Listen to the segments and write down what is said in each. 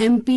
MP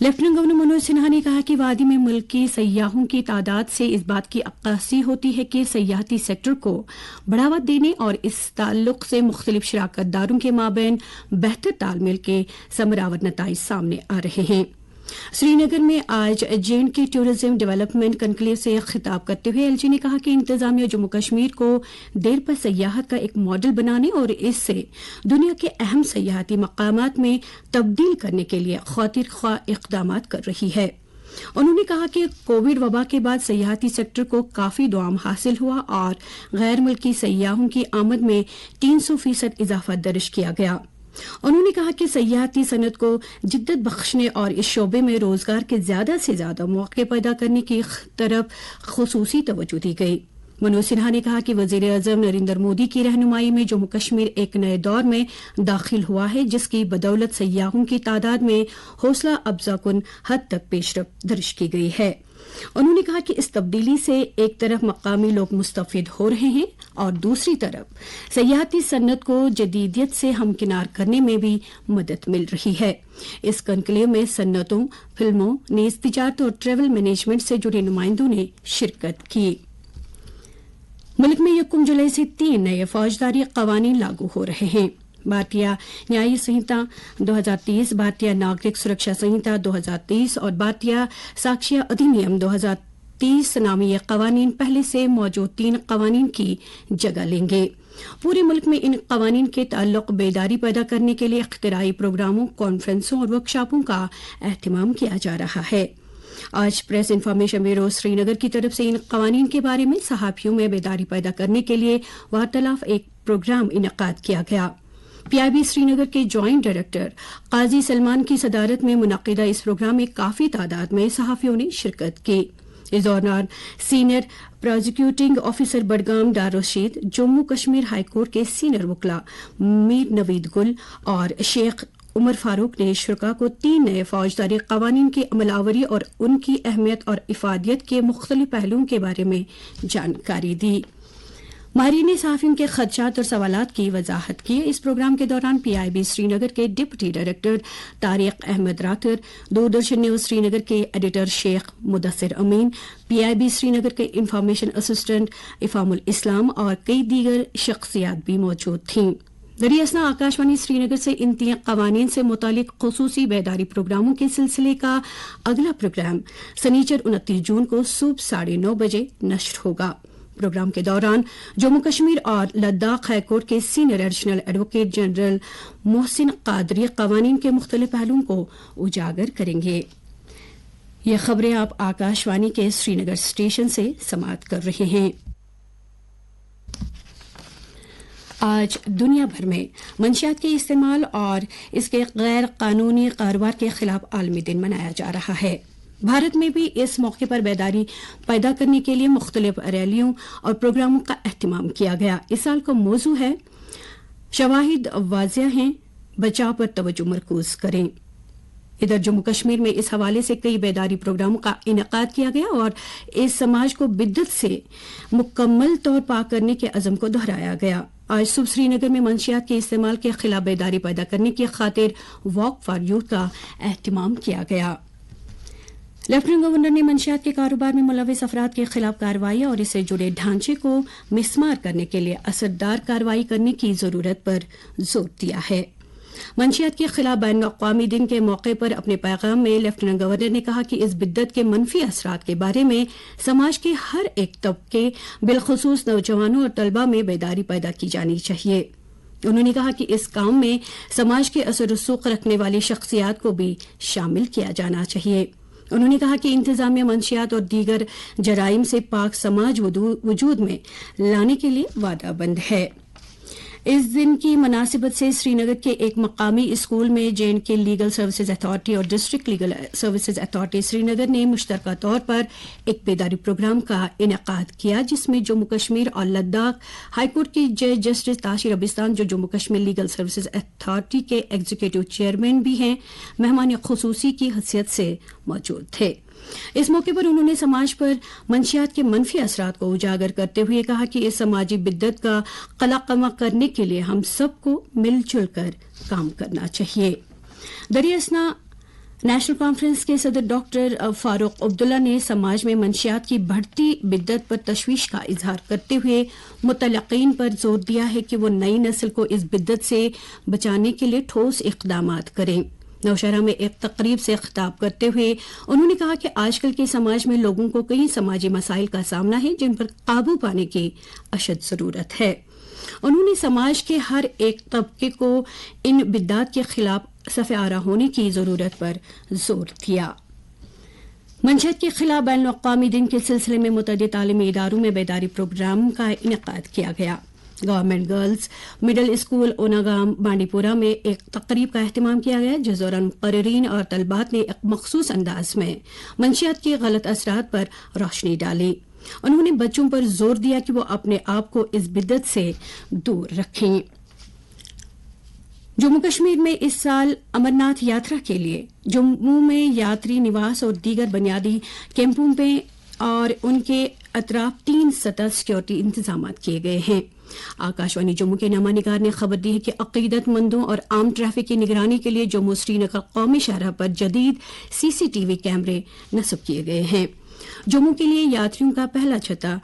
lieutenant governor Manoj Sinha نے کہا کہ وادی میں ملکی سیاحوں کی تعداد سے اس بات کی عکاسی ہوتی ہے کہ سیاحتی سیکٹر کو بڑھاوا دینے اور اس تعلق سے مختلف شراکت داروں کے مابین بہتر تال میل کے ثمرآور نتائج سامنے آ رہے ہیں۔ سری نگر میں آج JNK ٹورزم ڈیولپمنٹ کنکلیو سے خطاب کرتے ہوئے LG نے کہا کہ انتظامیہ جموں کشمیر کو دیر پر سیاحت کا ایک ماڈل بنانے اور اس سے دنیا کے اہم سیاحتی مقامات میں تبدیل کرنے کے لیے خاطر خواہ اقدامات کر رہی ہے۔ انہوں نے کہا کہ کووڈ وبا کے بعد سیاحتی سیکٹر کو کافی دعم حاصل ہوا اور غیر ملکی سیاحوں کی آمد میں 300% اضافہ درج کیا گیا۔ انہوں نے کہا کہ سیاحتی صنعت کو جدت بخشنے اور اس شعبے میں روزگار کے زیادہ سے زیادہ موقع پیدا کرنے کی طرف خصوصی توجہ دی گئی۔ منوج سنہا نے کہا کہ وزیر اعظم نریندر مودی کی رہنمائی میں جموں کشمیر ایک نئے دور میں داخل ہوا ہے جس کی بدولت سیاحوں کی تعداد میں حوصلہ افزا کن حد تک پیش رفت درج کی گئی ہے۔ انہوں نے کہا کہ اس تبدیلی سے ایک طرف مقامی لوگ مستفید ہو رہے ہیں اور دوسری طرف سیاحتی صنعت کو جدیدیت سے ہمکنار کرنے میں بھی مدد مل رہی ہے۔ اس کنکلیو میں صنعتوں، فلموں، نیز تجارت اور ٹریول مینجمنٹ سے جڑے نمائندوں نے شرکت کی۔ ملک میں 1 جولائی سے 3 نئے فوجداری قوانین لاگو ہو رہے ہیں۔ بھارتیہ نیائی سنہتا 2030، بھارتیہ ناگرک سرکشا سنہتا 2030 اور بھارتیہ ساکشیہ ادھینیم 2030 نامی یہ قوانین پہلے سے موجود 3 قوانین کی جگہ لیں گے۔ پورے ملک میں ان قوانین کے تعلق بیداری پیدا کرنے کے لیے اختراعی پروگراموں، کانفرنسوں اور ورکشاپوں کا اہتمام کیا جا رہا ہے۔ آج پریس انفارمیشن بیورو سری نگر کی طرف سے ان قوانین کے بارے میں صحافیوں میں بیداری پیدا کرنے کے لیے وارتالاپ ایک پروگرام انعقاد کیا گیا۔ PIB سری نگر کے جوائنٹ ڈائریکٹر قاضی سلمان کی صدارت میں منعقدہ اس پروگرام میں کافی تعداد میں صحافیوں نے شرکت کی۔ اس دوران senior prosecuting officer Budgam Dar Rashid, Jammu Kashmir high court کے سینئر وکلا میر نوید گل اور شیخ عمر فاروق نے شرکاء کو 3 نئے فوجداری قوانین کی عمل آوری اور ان کی اہمیت اور افادیت کے مختلف پہلوؤں کے بارے میں جانکاری دی۔ ماہرین نے صحافیوں کے خدشات اور سوالات کی وضاحت کی۔ اس پروگرام کے دوران PIB سری نگر کے deputy director Tariq Ahmad Rather, Doordarshan news Srinagar کے ایڈیٹر شیخ مدثر امین، PIB سری نگر کے انفارمیشن اسسٹنٹ افام الاسلام اور کئی دیگر شخصیات بھی موجود تھیں۔ دریا اثنا آکاشوانی سری نگر سے ان 3 قوانین سے متعلق خصوصی بیداری پروگراموں کے سلسلے کا اگلا پروگرام سنیچر 29 جون کو صبح 9:30 بجے نشر ہوگا۔ پروگرام کے دوران جموں کشمیر اور لداخ ہائی کورٹ کے سینئر ایڈیشنل ایڈوکیٹ جنرل محسن قادری قوانین کے مختلف پہلوؤں کو اجاگر کریں گے۔ یہ خبریں آپ آکاشوانی کے سری نگر اسٹیشن سے سماعت کر رہے ہیں۔ آج دنیا بھر میں منشیات کے استعمال اور اس کے غیر قانونی کاروبار کے خلاف عالمی دن منایا جا رہا ہے۔ بھارت میں بھی اس موقع پر بیداری پیدا کرنے کے لیے مختلف ریلیوں اور پروگراموں کا اہتمام کیا گیا۔ اس سال کا موضوع ہے شواہد واضح ہیں، بچاؤ پر توجہ مرکوز کریں۔ ادھر جموں کشمیر میں اس حوالے سے کئی بیداری پروگراموں کا انعقاد کیا گیا اور اس سماج کو بدعت سے مکمل طور پاک کرنے کے عزم کو دہرایا گیا۔ آج صبح سری نگر میں منشیات کے استعمال کے خلاف بیداری پیدا کرنے کی خاطر واک فار یوتھ کا اہتمام کیا گیا۔ لیفٹیننٹ گورنر نے منشیات کے کاروبار میں ملوث افراد کے خلاف کارروائی اور اس سے جڑے ڈھانچے کو مسمار کرنے کے لیے اثردار کارروائی کرنے کی ضرورت پر زور دیا ہے۔ منشیات کے خلاف بین الاقوامی دن کے موقع پر اپنے پیغام میں لیفٹیننٹ گورنر نے کہا کہ اس بدعت کے منفی اثرات کے بارے میں سماج کے ہر ایک طبقے بالخصوص نوجوانوں اور طلباء میں بیداری پیدا کی جانی چاہیے۔ انہوں نے کہا کہ اس کام میں سماج کے اثر و رسوخ رکھنے والی شخصیات کو بھی شامل کیا جانا چاہیے۔ انہوں نے کہا کہ انتظامیہ منشیات اور دیگر جرائم سے پاک سماج وجود میں لانے کے لیے وعدہ بند ہے۔ اس دن کی مناسبت سے سری نگر کے ایک مقامی اسکول میں JNK لیگل سروسز اتھارٹی اور ڈسٹرکٹ لیگل سروسز اتھارٹی سری نگر نے مشترکہ طور پر ایک بیداری پروگرام کا انعقاد کیا جس میں جموں کشمیر اور لداخ ہائی کورٹ کی جج جسٹس تاشر ابستان جو Jammu Kashmir legal services authority کے ایگزیکٹو چیئرمین بھی ہیں مہمان خصوصی کی حیثیت سے موجود تھے۔ اس موقع پر انہوں نے سماج پر منشیات کے منفی اثرات کو اجاگر کرتے ہوئے کہا کہ اس سماجی بدعت کا قلع کرنے کے لیے ہم سب کو مل جل کر کام کرنا چاہیے۔ دریا اثنا نیشنل کانفرنس کے صدر ڈاکٹر فاروق عبداللہ نے سماج میں منشیات کی بڑھتی بدت پر تشویش کا اظہار کرتے ہوئے متعلقین پر زور دیا ہے کہ وہ نئی نسل کو اس بدت سے بچانے کے لیے ٹھوس اقدامات کریں۔ نوشہرہ میں ایک تقریب سے خطاب کرتے ہوئے انہوں نے کہا کہ آج کل کے سماج میں لوگوں کو کئی سماجی مسائل کا سامنا ہے جن پر قابو پانے کی اشد ضرورت ہے۔ انہوں نے سماج کے ہر ایک طبقے کو ان بدعات کے خلاف صف آرا ہونے کی ضرورت پر زور دیا۔ منشیات کے خلاف بین الاقوامی دن کے سلسلے میں متعدد تعلیمی اداروں میں بیداری پروگرام کا انعقاد کیا گیا۔ گورنمنٹ گرلز مڈل اسکول اوناگام بانڈی پورہ میں ایک تقریب کا اہتمام کیا گیا جس دوران مقررین اور طلبات نے ایک مخصوص انداز میں منشیات کے غلط اثرات پر روشنی ڈالی۔ انہوں نے بچوں پر زور دیا کہ وہ اپنے آپ کو اس بدعت سے دور رکھیں۔ جموں کشمیر میں اس سال امرناتھ یاترا کے لیے جموں میں یاتری نواس اور دیگر بنیادی کیمپوں میں اور ان کے اطراف 3 سطح سیکورٹی انتظامات کیے گئے ہیں۔ آکاشوانی جموں کے نامہ نگار نے خبر دی ہے کہ عقیدت مندوں اور عام ٹریفک کی نگرانی کے لیے جموں سری نگر قومی شاہراہ پر جدید CCTV کیمرے نصب کیے گئے ہیں۔ جموں کے لیے یاتریوں کا پہلا چھتا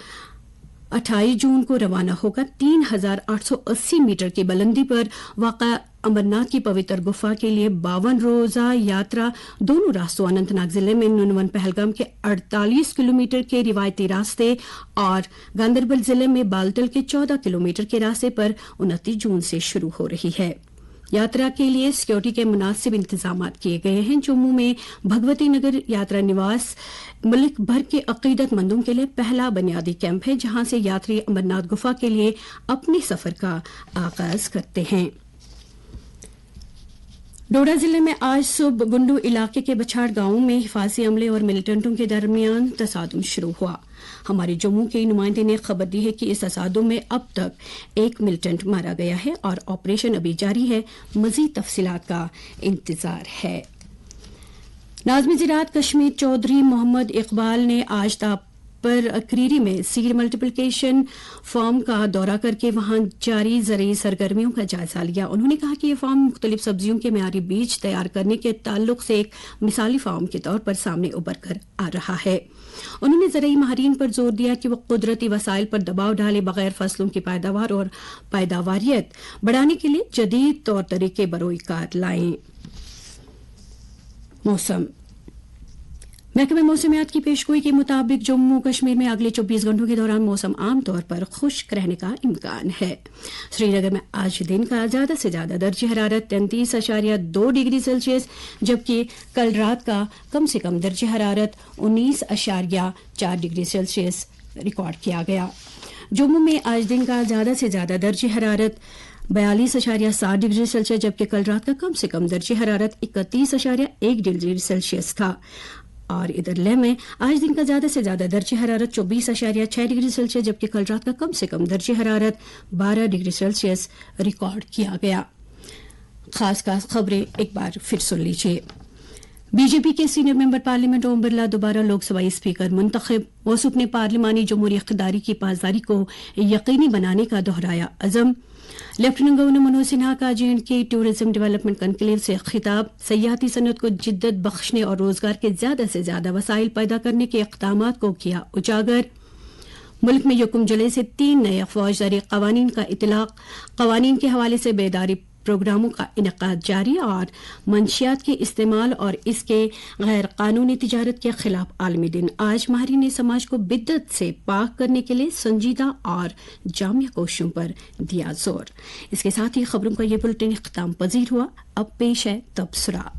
28 جون کو روانہ ہوگا۔ 3880 میٹر کی بلندی پر واقع امرناتھ کی پوتر گفا کے لیے 52 روزہ یاترا دونوں راستوں اننت ناگ ضلع میں 99 پہلگام کے 48 کلومیٹر کے روایتی راستے اور گاندربل ضلع میں بالٹل کے 14 کلومیٹر کے راستے پر 29 جون سے شروع ہو رہی ہے۔ یاترا کے لیے سیکورٹی کے مناسب انتظامات کیے گئے ہیں۔ جموں میں بھگوتی نگر یاترا نواس ملک بھر کے عقیدت مندوں کے لیے پہلا بنیادی کیمپ ہے جہاں سے یاتری امرناتھ گفا کے لیے اپنے سفر کا آغاز کرتے ہیں۔ ڈوڈا ضلع میں آج صبح گنڈو علاقے کے بچھاڑ گاؤں میں حفاظتی عملے اور ملیٹنٹوں کے درمیان تصادم شروع ہوا۔ ہمارے جموں کے نمائندے نے خبر دی ہے کہ اس تصادم میں اب تک ایک ملیٹنٹ مارا گیا ہے اور آپریشن ابھی جاری ہے۔ مزید تفصیلات کا انتظار ہے۔ ناظم زراعت کشمیر چودھری محمد اقبال نے آج پر کریری میں سیڈ ملٹیپلیکیشن فارم کا دورہ کر کے وہاں جاری زرعی سرگرمیوں کا جائزہ لیا۔ انہوں نے کہا کہ یہ فارم مختلف سبزیوں کے معیاری بیج تیار کرنے کے تعلق سے ایک مثالی فارم کے طور پر سامنے ابھر کر آ رہا ہے۔ انہوں نے زرعی ماہرین پر زور دیا کہ وہ قدرتی وسائل پر دباؤ ڈالے بغیر فصلوں کی پیداوار اور پیداواریت بڑھانے کے لیے جدید طور طریقے بروئے کار لائیں۔ موسم محکمہ موسمیات کی پیشگوئی کے مطابق جموں کشمیر میں اگلے 24 گھنٹوں کے دوران موسم عام طور پر خشک رہنے کا امکان ہے۔ سری نگر میں آج دن کا زیادہ سے زیادہ درجہ حرارت 33.2 ڈگری سیلسیس جبکہ کل رات کا کم سے کم درجہ حرارت 19.4 ڈگری سیلسیس ریکارڈ کیا گیا۔ جموں میں آج دن کا زیادہ سے زیادہ درجہ حرارت 42.7 ڈگری سیلسیس جبکہ کل رات کا کم سے کم درجہ حرارت 31.1 ڈگری سیلسیس تھا۔ اور ادھر لیہ میں آج دن کا زیادہ سے زیادہ درجہ حرارت 24.6 ڈگری سیلسیس جبکہ کل رات کا کم سے کم درجہ حرارت 12 ڈگری سیلسیس ریکارڈ کیا گیا۔ خاص خبریں ایک بار پھر سن لیجیے۔ بی جے پی کے senior member parliament Om Birla دوبارہ لوک سبھائی اسپیکر منتخب۔ وصوف نے پارلیمانی جمہوری اقتداری کی پاسداری کو یقینی بنانے کا دہرایا عزم۔ لیفٹیننٹ گورنر منوج سنہا کا JNK ٹورزم ڈیولپمنٹ کنکلیو سے خطاب۔ سیاحتی صنعت کو جدت بخشنے اور روزگار کے زیادہ سے زیادہ وسائل پیدا کرنے کے اقدامات کو کیا اجاگر۔ ملک میں یکم جولائی سے 3 نئے فوجداری قوانین کا اطلاق۔ قوانین کے حوالے سے بیداری پروگراموں کا انعقاد جاری اور منشیات کے استعمال اور اس کے غیر قانونی تجارت کے خلاف عالمی دن۔ آج ماہرین سماج کو بدعت سے پاک کرنے کے لیے سنجیدہ اور جامع کوششوں پر دیا زور۔ اس کے ساتھ ہی خبروں کا یہ بلٹن اختتام پذیر ہوا۔ اب پیش ہے تبصرہ۔